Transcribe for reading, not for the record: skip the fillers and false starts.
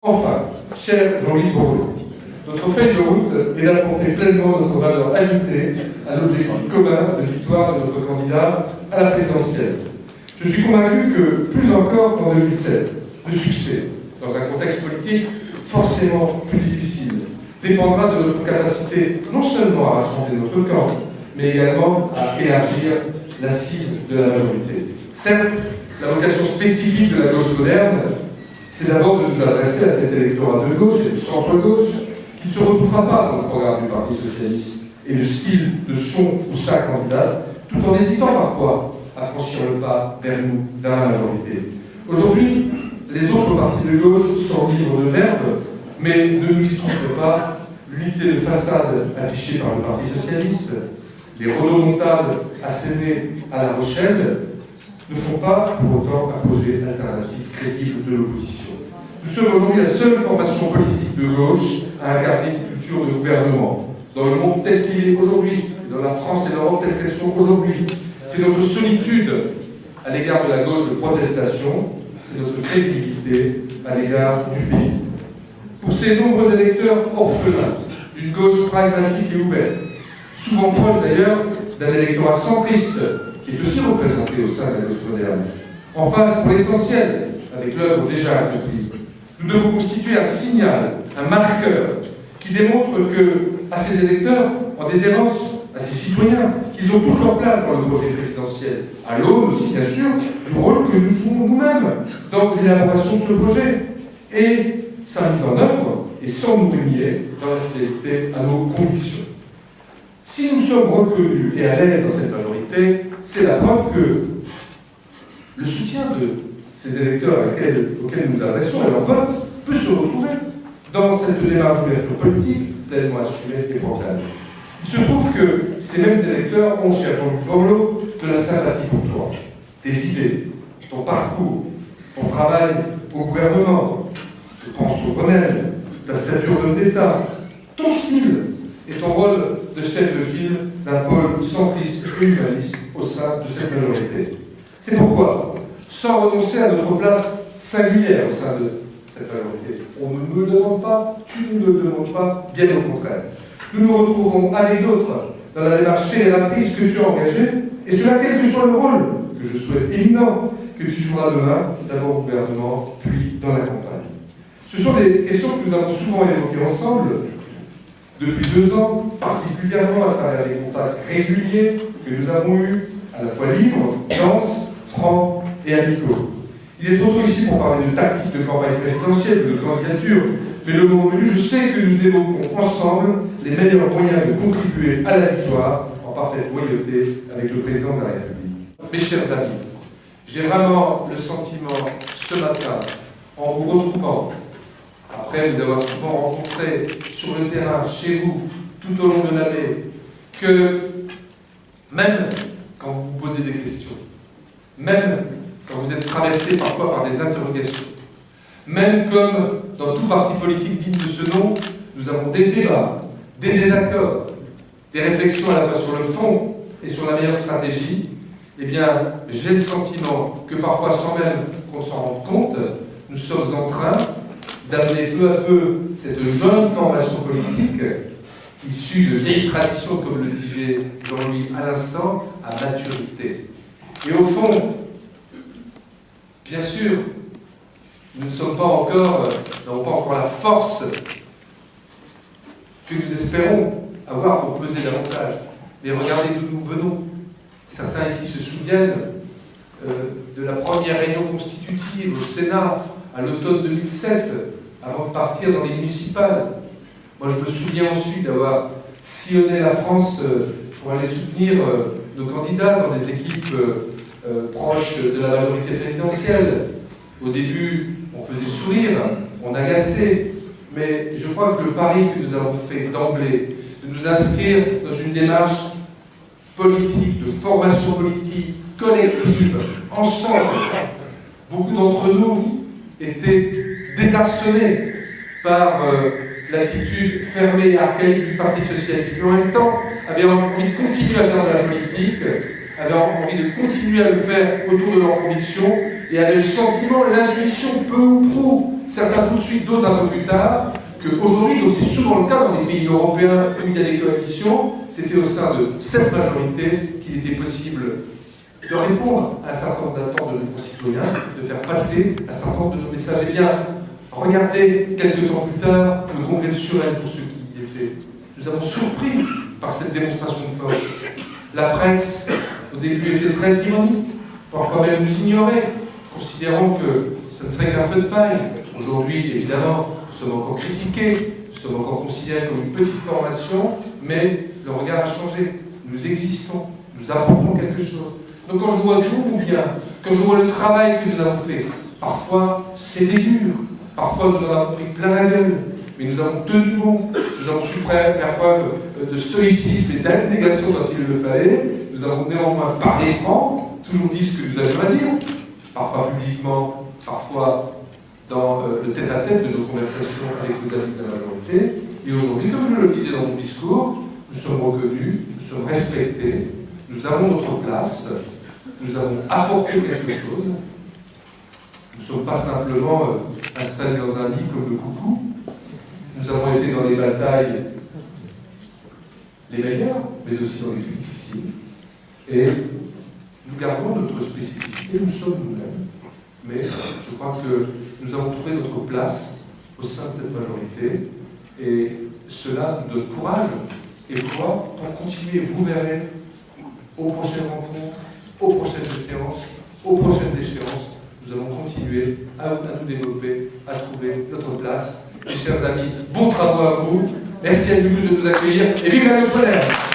Enfin, cher Jean-Louis Borloo, notre feuille de route est d'apporter pleinement notre valeur ajoutée à l'objectif commun de victoire de notre candidat à la présidentielle. Je suis convaincu que, plus encore qu'en 2007, le succès, dans un contexte politique forcément plus difficile, dépendra de notre capacité non seulement à rassembler notre camp, mais également à élargir l'assise de la majorité. Certes, la vocation spécifique de la gauche moderne, c'est d'abord de nous adresser à cet électorat de gauche et de centre-gauche qui ne se retrouvera pas dans le programme du Parti socialiste et le style de son ou sa candidate, tout en hésitant parfois à franchir le pas vers nous, vers la majorité. Aujourd'hui, les autres partis de gauche sont libres de verbe, mais ne nous y trompez pas, l'unité de façade affichée par le Parti socialiste, les rodomontades assénées à La Rochelle, ne font pas pour autant un projet alternatif crédible de l'opposition. Nous sommes aujourd'hui la seule formation politique de gauche à incarner une culture de gouvernement. Dans le monde tel qu'il est aujourd'hui, dans la France et l'Europe telles qu'elles sont aujourd'hui, c'est notre solitude à l'égard de la gauche de protestation, c'est notre crédibilité à l'égard du pays. Pour ces nombreux électeurs orphelins d'une gauche pragmatique et ouverte, souvent proche d'ailleurs d'un électorat centriste, qui est aussi représenté au sein de la gauche moderne. En face, pour l'essentiel, avec l'œuvre déjà accomplie, nous devons constituer un signal, un marqueur, qui démontre que, à ces électeurs, en déshérence, à ces citoyens, qu'ils ont toute leur place dans le projet présidentiel, à l'aune aussi, bien sûr, du rôle que nous jouons nous-mêmes dans l'élaboration de ce projet, et sa mise en œuvre, et sans nous renier dans la fidélité à nos convictions. Si nous sommes reconnus et à l'aise dans cette majorité, c'est la preuve que le soutien de ces électeurs auxquels nous nous adressons et leur vote peut se retrouver dans cette démarche d'ouverture politique pleinement assumée et proclamée. Il se trouve que ces mêmes électeurs ont, cher Jean-Louis Borloo, de la sympathie pour toi, tes idées, ton parcours, ton travail au gouvernement, je pense au Grenelle, ta stature d'homme d'État, ton style et ton rôle de chef de file d'un pôle centriste et humaniste au sein de cette majorité. C'est pourquoi, sans renoncer à notre place singulière au sein de cette majorité, on ne me le demande pas, tu ne me le demandes pas, bien au contraire. Nous nous retrouverons avec d'autres dans la démarche fédératrice que tu as engagée, et cela quel que soit le rôle, que je souhaite éminent, que tu joueras demain, d'abord au gouvernement, puis dans la campagne. Ce sont des questions que nous avons souvent évoquées ensemble depuis 2 ans, particulièrement à travers les contacts réguliers que nous avons eus, à la fois libres, denses, francs et amicaux. Il est trop tôt ici pour parler de tactique de campagne présidentielle, de candidature, mais le moment venu, je sais que nous évoquons ensemble les meilleurs moyens de contribuer à la victoire en parfaite loyauté avec le président de la République. Mes chers amis, j'ai vraiment le sentiment ce matin, en vous retrouvant, après vous avoir souvent rencontré sur le terrain, chez vous, tout au long de l'année, que même quand vous vous posez des questions, même quand vous êtes traversé parfois par des interrogations, même comme dans tout parti politique digne de ce nom, nous avons des débats, des désaccords, des réflexions à la fois sur le fond et sur la meilleure stratégie, eh bien, j'ai le sentiment que parfois, sans même qu'on s'en rende compte, nous sommes en train d'amener peu à peu cette jeune formation politique, issue de vieilles traditions, comme le disait Jean-Louis à l'instant, à maturité. Et au fond, bien sûr, nous n'avons pas encore la force que nous espérons avoir pour peser davantage. Mais regardez d'où nous venons. Certains ici se souviennent de la première réunion constitutive au Sénat à l'automne 2007, avant de partir dans les municipales. Moi, je me souviens ensuite d'avoir sillonné la France pour aller soutenir nos candidats dans des équipes proches de la majorité présidentielle. Au début, on faisait sourire, on agaçait, mais je crois que le pari que nous avons fait d'emblée, de nous inscrire dans une démarche politique, de formation politique, collective, ensemble, beaucoup d'entre nous étaient désarçonnés par l'attitude fermée et archaïque du Parti socialiste, mais en même temps avaient envie de continuer à faire de la politique, avaient envie de continuer à le faire autour de leurs convictions, et avaient le sentiment, l'intuition peu ou prou, certains tout de suite, d'autres un peu plus tard, qu'aujourd'hui, comme c'est souvent le cas dans les pays européens où il y a des coalitions, c'était au sein de cette majorité qu'il était possible de répondre à un certain nombre d'attentes de nos concitoyens, de faire passer un certain nombre de nos messages. Eh bien, regardez, quelques temps plus tard, le congrès de Suresnes, pour ceux qui y étaient. Nous avons surpris par cette démonstration de force. La presse, au début, était très ironique, parfois même nous ignorait, considérant que ce ne serait qu'un feu de paille. Aujourd'hui, évidemment, nous sommes encore critiqués, nous sommes encore considérés comme une petite formation, mais le regard a changé. Nous existons, nous apportons quelque chose. Donc quand je vois d'où on vient, quand je vois le travail que nous avons fait, parfois c'était dur, parfois nous en avons pris plein la gueule, mais nous avons tenu bon, nous avons su faire preuve de stoïcisme et d'abnégation quand il le fallait, nous avons néanmoins parlé franc, toujours dit ce que nous avions à dire, parfois publiquement, parfois dans le tête-à-tête de nos conversations avec nos amis de la majorité. Et aujourd'hui, comme je le disais dans mon discours, nous sommes reconnus, nous sommes respectés, nous avons notre place, nous avons apporté quelque chose. Nous ne sommes pas simplement installés dans un lit comme le coucou. Nous avons été dans les batailles les meilleures, mais aussi dans les plus difficiles. Et nous gardons notre spécificité, nous sommes nous-mêmes. Mais je crois que nous avons trouvé notre place au sein de cette majorité. Et cela nous donne courage et foi pour continuer. Vous verrez aux prochaines rencontres, aux prochaines séances, aux prochaines échéances, nous allons continuer à nous développer, à trouver notre place. Mes chers amis, bons travaux à vous. Merci à nous de nous accueillir et vive la Gauche Polaire!